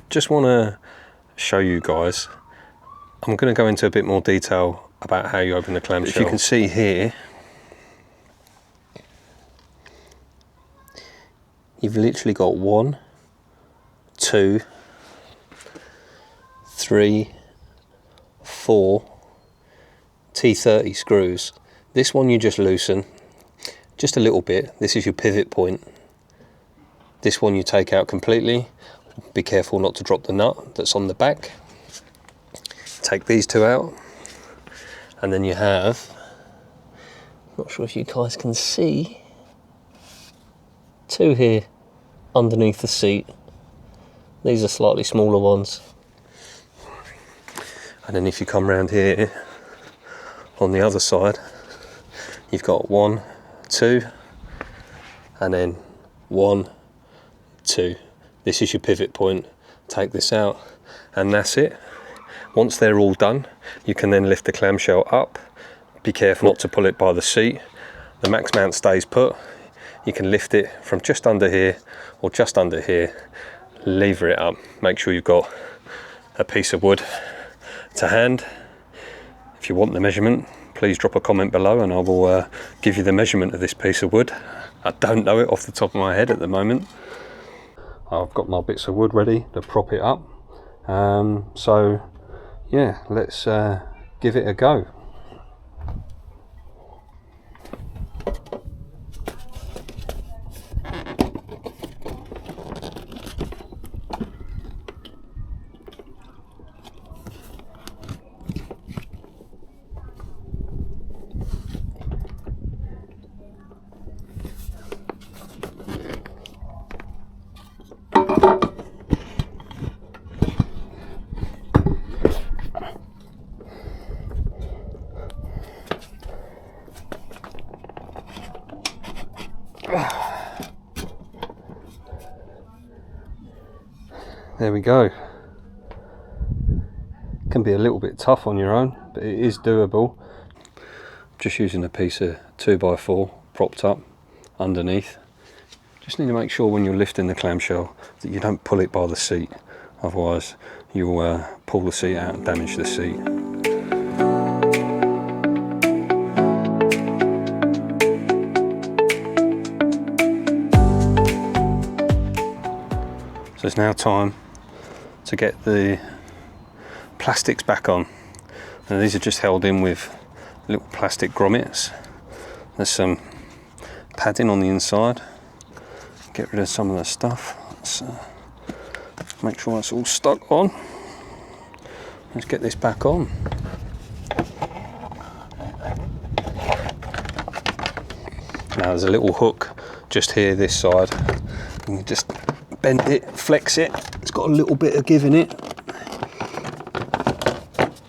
Just want to show you guys, I'm going to go into a bit more detail about how you open the clamshell. If you can see here, you've literally got 1, 2, 3, 4 T30 screws. This one you just loosen just a little bit. This is your pivot point. This one you take out completely. Be careful not to drop the nut that's on the back. Take these 2 out, and then you have, not sure if you guys can see, 2 here underneath the seat. These are slightly smaller ones. And then if you come round here on the other side, you've got 1, 2, and then 1, 2. This is your pivot point. Take this out, and that's it. Once they're all done, you can then lift the clamshell up. Be careful not to pull it by the seat. The max mount stays put. You can lift it from just under here or just under here, lever it up. Make sure you've got a piece of wood to hand. If you want the measurement, please drop a comment below and I will give you the measurement of this piece of wood. I don't know it off the top of my head at the moment. I've got my bits of wood ready to prop it up. So yeah, let's give it a go. There we go. Can be a little bit tough on your own, but it is doable. Just using a piece of 2x4 propped up underneath. Just need to make sure when you're lifting the clamshell that you don't pull it by the seat, otherwise you'll pull the seat out and damage the seat. So it's now time to get the plastics back on. And these are just held in with little plastic grommets. There's some padding on the inside. Get rid of some of the stuff. Let's make sure that's all stuck on. Let's get this back on. Now there's a little hook just here this side. You can just bend it, flex it. It's got a little bit of give in it.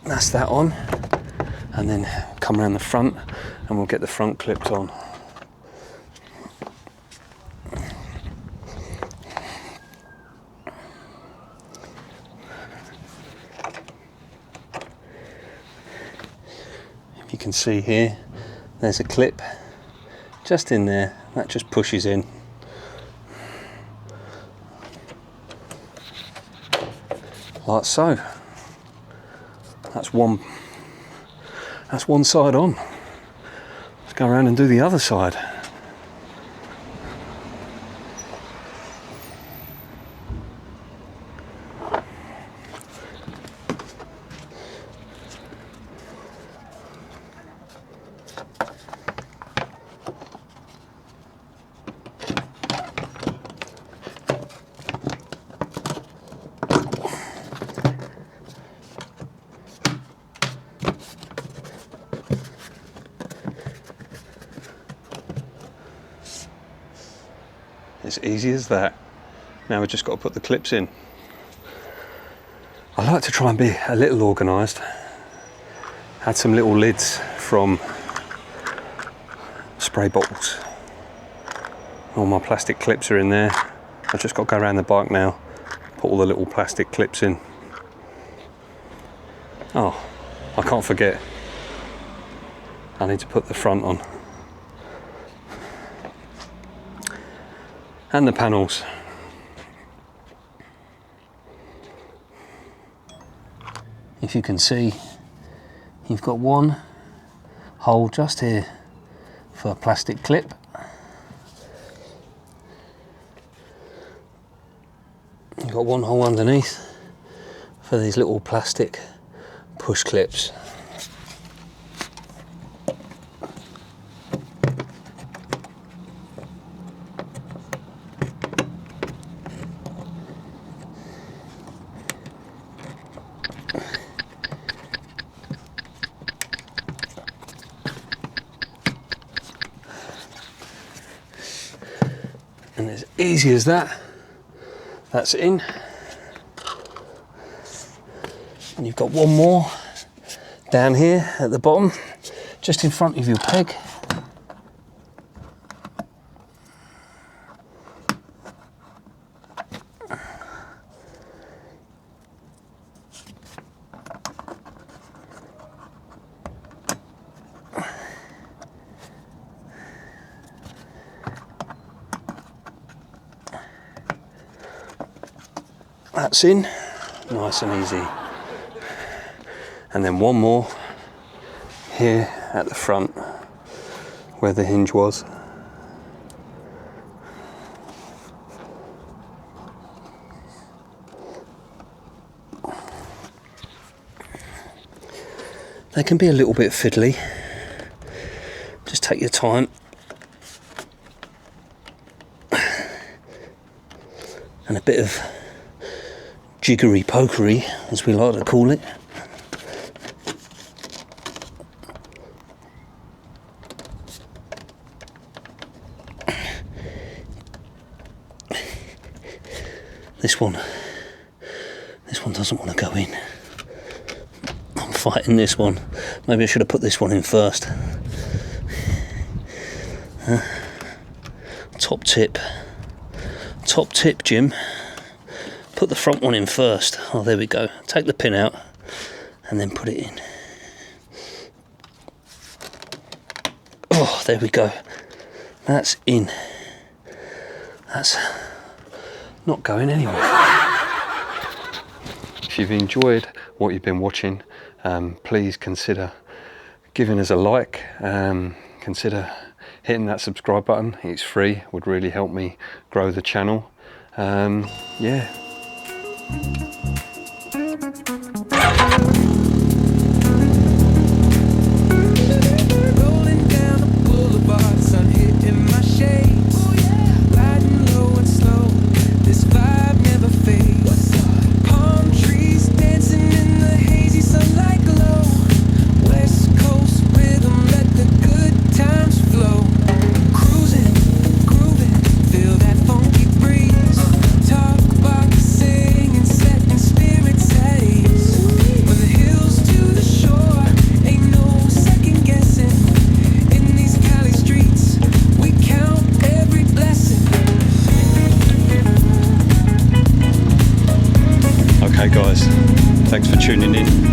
That's that on. And then come around the front and we'll get the front clipped on. If you can see here, there's a clip just in there. That just pushes in. Like so. That's one side on. Let's go around and do the other side. It's easy as that. Now we've just got to put the clips in. I like to try and be a little organised. Had some little lids from spray bottles. All my plastic clips are in there. I've just got to go around the bike now, put all the little plastic clips in. Oh, I can't forget. I need to put the front on. and the panels. If you can see, you've got one hole just here for a plastic clip. You've got one hole underneath for these little plastic push clips. And as easy as that, that's in. And you've got one more down here at the bottom, just in front of your peg. That's in, nice and easy. And then one more here at the front where the hinge was. They can be a little bit fiddly. Just take your time. And a bit of jiggery pokery, as we like to call it. This one doesn't want to go in. I'm fighting this one. Maybe I should have put this one in first. Top tip, Jim. Put the front one in first. Oh, there we go. Take the pin out and then put it in. Oh, there we go. That's in. That's not going anywhere. If you've enjoyed what you've been watching, please consider giving us a like. Consider hitting that subscribe button. It's free. Would really help me grow the channel. Yeah. Rolling down the boulevard, sun hitting my shades. Riding low and slow, this vibe never fades. Palm trees dancing in the hazy sunlight glow. West Coast rhythm, let the good times flow. Cruising, grooving, feel that funky breeze. Talk about singing, setting spirits at ease. From the hills to the shore, ain't no second guessing. In these Cali streets, we count every blessing. Okay guys, thanks for tuning in.